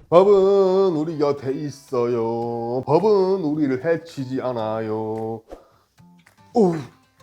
법은 우리 곁에 있어요. 법은 우리를 해치지 않아요. 오,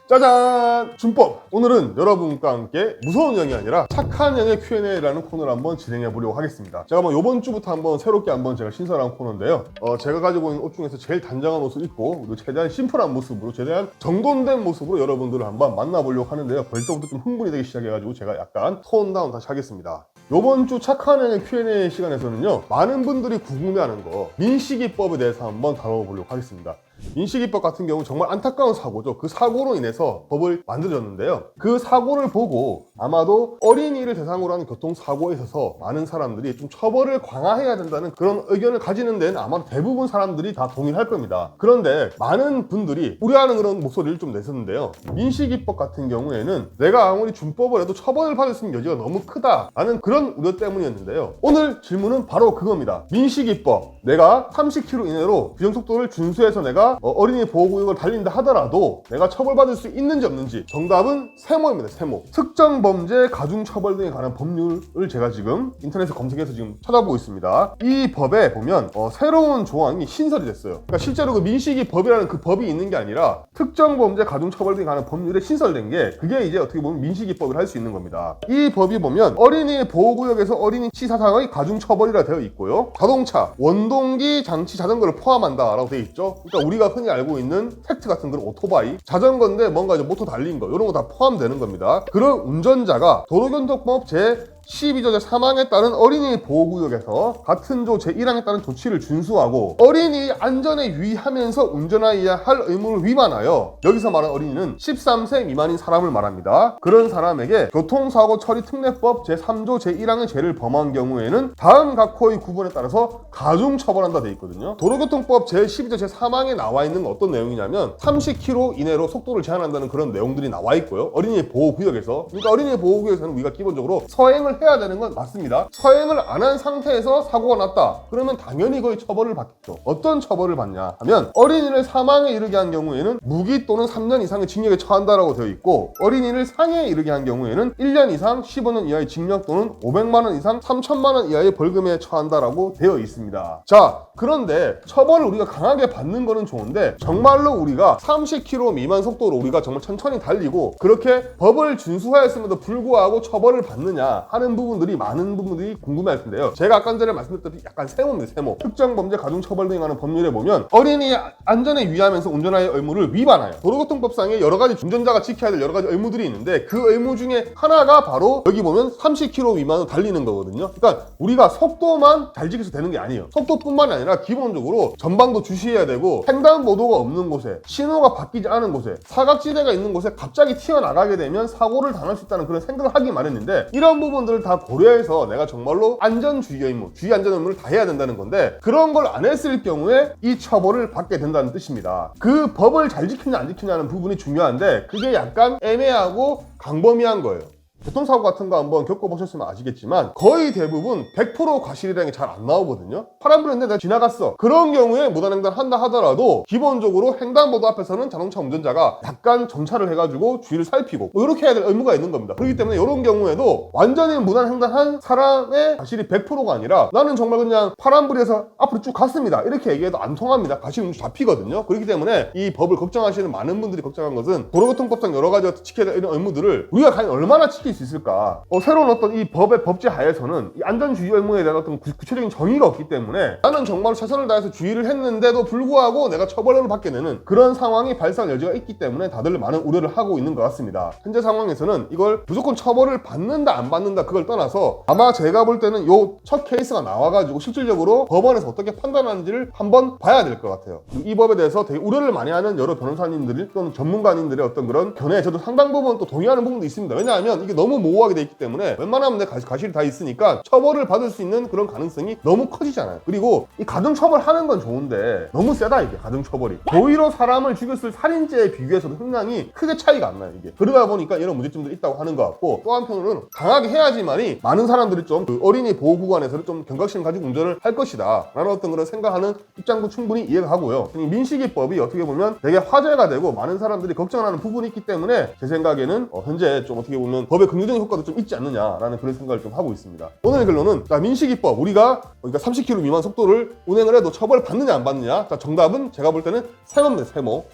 짜잔! 준법! 오늘은 여러분과 함께 무서운 영이 아니라 착한 영의 Q&A라는 코너를 한번 진행해 보려고 하겠습니다. 제가 이번 주부터 한번 새롭게 한번 제가 신설한 코너인데요. 제가 가지고 있는 옷 중에서 제일 단정한 옷을 입고 그리고 최대한 심플한 모습으로 최대한 정돈된 모습으로 여러분들을 한번 만나보려고 하는데요. 벌써부터 좀 흥분이 되기 시작해가지고 제가 약간 톤 다운 다시 하겠습니다. 이번 주 착한 영의 Q&A 시간에서는요, 많은 분들이 궁금해하는 거 민식이법에 대해서 한번 다뤄보려고 하겠습니다. 민식이법 같은 경우 정말 안타까운 사고죠. 그 사고로 인해서 법을 만들어졌는데요. 그 사고를 보고 아마도 어린이를 대상으로 하는 교통사고에 있어서 많은 사람들이 좀 처벌을 강화해야 된다는 그런 의견을 가지는 데는 아마 대부분 사람들이 다 동의할 겁니다. 그런데 많은 분들이 우려하는 그런 목소리를 좀 내셨는데요. 민식이법 같은 경우에는 내가 아무리 준법을 해도 처벌을 받을 수 있는 여지가 너무 크다라는 그런 우려 때문이었는데요. 오늘 질문은 바로 그겁니다. 민식이법, 내가 30km 이내로 규정속도를 준수해서 내가 어린이 보호구역을 달린다 하더라도 내가 처벌받을 수 있는지 없는지, 정답은 세모입니다. 세모. 특정 범죄, 가중처벌 등에 관한 법률을 제가 지금 인터넷에 검색해서 지금 찾아보고 있습니다. 이 법에 보면 새로운 조항이 신설이 됐어요. 그러니까 실제로 그 민식이법이라는 그 법이 있는 게 아니라 특정 범죄, 가중처벌 등에 관한 법률에 신설된 게, 그게 이제 어떻게 보면 민식이법을 할 수 있는 겁니다. 이 법이 보면 어린이 보호구역에서 어린이 치사상의 가중처벌이라 되어 있고요. 자동차, 원동기, 장치, 자전거를 포함한다라고 되어 있죠. 그러니까 우리가 흔히 알고 있는 팩트 같은 그런 오토바이, 자전거인데 뭔가 이제 모터 달린 거, 이런 거 다 포함되는 겁니다. 그런 운전자가 도로교통법 제 12조 제3항에 따른 어린이 보호구역에서 같은 조 제1항에 따른 조치를 준수하고 어린이 안전에 유의하면서 운전하여야 할 의무를 위반하여, 여기서 말하는 어린이는 13세 미만인 사람을 말합니다. 그런 사람에게 교통사고 처리 특례법 제3조 제1항의 죄를 범한 경우에는 다음 각호의 구분에 따라서 가중처벌한다 돼 있거든요. 도로교통법 제12조 제3항에 나와 있는 어떤 내용이냐면 30km 이내로 속도를 제한한다는 그런 내용들이 나와 있고요. 어린이 보호구역에서, 그러니까 어린이 보호구역에서는 우리가 기본적으로 서행을 해야 되는 건 맞습니다. 서행을 안 한 상태에서 사고가 났다 그러면 당연히 거의 처벌을 받겠죠. 어떤 처벌을 받냐 하면, 어린이를 사망에 이르게 한 경우에는 무기 또는 3년 이상의 징역에 처한다라고 되어 있고, 어린이를 상해에 이르게 한 경우에는 1년 이상 15년 이하의 징역 또는 500만 원 이상 3천만 원 이하의 벌금에 처한다라고 되어 있습니다. 자, 그런데 처벌을 우리가 강하게 받는 거는 좋은데, 정말로 우리가 30km 미만 속도로 우리가 정말 천천히 달리고 그렇게 법을 준수하였음에도 불구하고 처벌을 받느냐 하는 부분들이, 많은 부분들이 궁금해할 텐데요. 제가 아까 전에 말씀드렸듯이 약간 세모입니다. 세모. 특정 범죄, 가중처벌 등에 관한 법률에 보면 어린이 안전에 유의하면서 운전할 의무를 위반하여 도로교통법상에 여러 가지 운전자가 지켜야 될 여러 가지 의무들이 있는데, 그 의무 중에 하나가 바로 여기 보면 30km 미만으로 달리는 거거든요. 그러니까 우리가 속도만 잘 지켜서 되는 게 아니에요. 속도뿐만이 아니라 기본적으로 전방도 주시해야 되고, 횡단보도가 없는 곳에, 신호가 바뀌지 않은 곳에, 사각지대가 있는 곳에 갑자기 튀어나가게 되면 사고를 당할 수 있다는 그런 생각을 하기 마련인데, 이런 부분들을 다 고려해서 내가 정말로 안전주의 의무, 주의 안전 의무를 다 해야 된다는 건데, 그런 걸 안 했을 경우에 이 처벌을 받게 된다는 뜻입니다. 그 법을 잘 지키냐 안 지키냐는 부분이 중요한데, 그게 약간 애매하고 강범위한 거예요. 교통사고 같은 거 한번 겪어보셨으면 아시겠지만 거의 대부분 100% 과실이라는 게 잘 안 나오거든요. 파란불인데 내가 지나갔어. 그런 경우에 무단횡단 한다 하더라도 기본적으로 횡단보도 앞에서는 자동차 운전자가 약간 정차를 해가지고 주의를 살피고 이렇게 해야 될 의무가 있는 겁니다. 그렇기 때문에 이런 경우에도 완전히 무단횡단한 사람의 과실이 100%가 아니라, 나는 정말 그냥 파란불에서 앞으로 쭉 갔습니다 이렇게 얘기해도 안 통합니다. 과실은 잡히거든요. 그렇기 때문에 이 법을 걱정하시는 많은 분들이 걱정한 것은, 도로교통법상 여러 가지 지켜야 될 이런 의무들을 우리가 과연 얼마나 지킬 수 있을까? 새로운 어떤 이 법의 법제 하에서는 이 안전주의 의무에 대한 어떤 구체적인 정의가 없기 때문에, 나는 정말 최선을 다해서 주의를 했는데도 불구하고 내가 처벌을 받게 되는 그런 상황이 발생할 여지가 있기 때문에 다들 많은 우려를 하고 있는 것 같습니다. 현재 상황에서는 이걸 무조건 처벌을 받는다 안 받는다 그걸 떠나서, 아마 제가 볼 때는 요 첫 케이스가 나와가지고 실질적으로 법원에서 어떻게 판단하는지를 한번 봐야 될 것 같아요. 이 법에 대해서 되게 우려를 많이 하는 여러 변호사님들이 또는 전문가님들의 어떤 그런 견해에 저도 상당 부분 또 동의하는 부분도 있습니다. 왜냐하면 이게 너무 모호하게 돼 있기 때문에 웬만하면 내 과실이 다 있으니까 처벌을 받을 수 있는 그런 가능성이 너무 커지잖아요. 그리고 이 가중처벌하는 건 좋은데 너무 세다, 이게 가중처벌이. 고의로 사람을 죽였을 살인죄에 비교해서도 형량이 크게 차이가 안 나요. 이게 그러다 보니까 이런 문제점들이 있다고 하는 것 같고, 또 한편으로는 강하게 해야지만이 많은 사람들이 좀 그 어린이 보호구간에서는 좀 경각심 가지고 운전을 할 것이다 라는 어떤 그런 생각하는 입장도 충분히 이해가 하고요. 민식이법이 어떻게 보면 되게 화제가 되고 많은 사람들이 걱정하는 부분이 있기 때문에 제 생각에는 현재 좀 어떻게 보면 법의 긍정적인 효과도 좀 있지 않느냐라는 그런 생각을 좀 하고 있습니다. 오늘의 결론은 자, 민식이법 우리가 그러니까 30km 미만 속도를 운행을 해도 처벌 받느냐 안 받느냐. 자, 정답은 제가 볼 때는 세모입니다. 세모.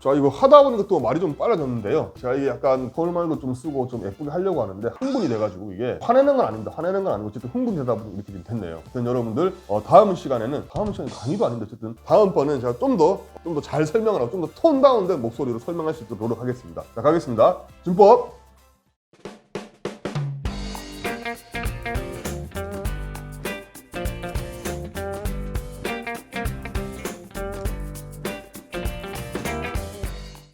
자, 이거 하다 보니까 또 말이 좀 빨라졌는데요. 제가 이게 약간 서울말도 좀 쓰고 좀 예쁘게 하려고 하는데 흥분이 돼가지고 이게 화내는 건 아닙니다. 화내는 건 아니고 어쨌든 흥분되다 보니 이렇게 좀 됐네요. 그래서 여러분들 다음 시간이 강의도 아닌데 어쨌든 다음번은 제가 좀 더 잘 설명을 하고 좀 더 톤 다운된 목소리로 설명할 수 있도록 노력하겠습니다. 자, 가겠습니다. 준법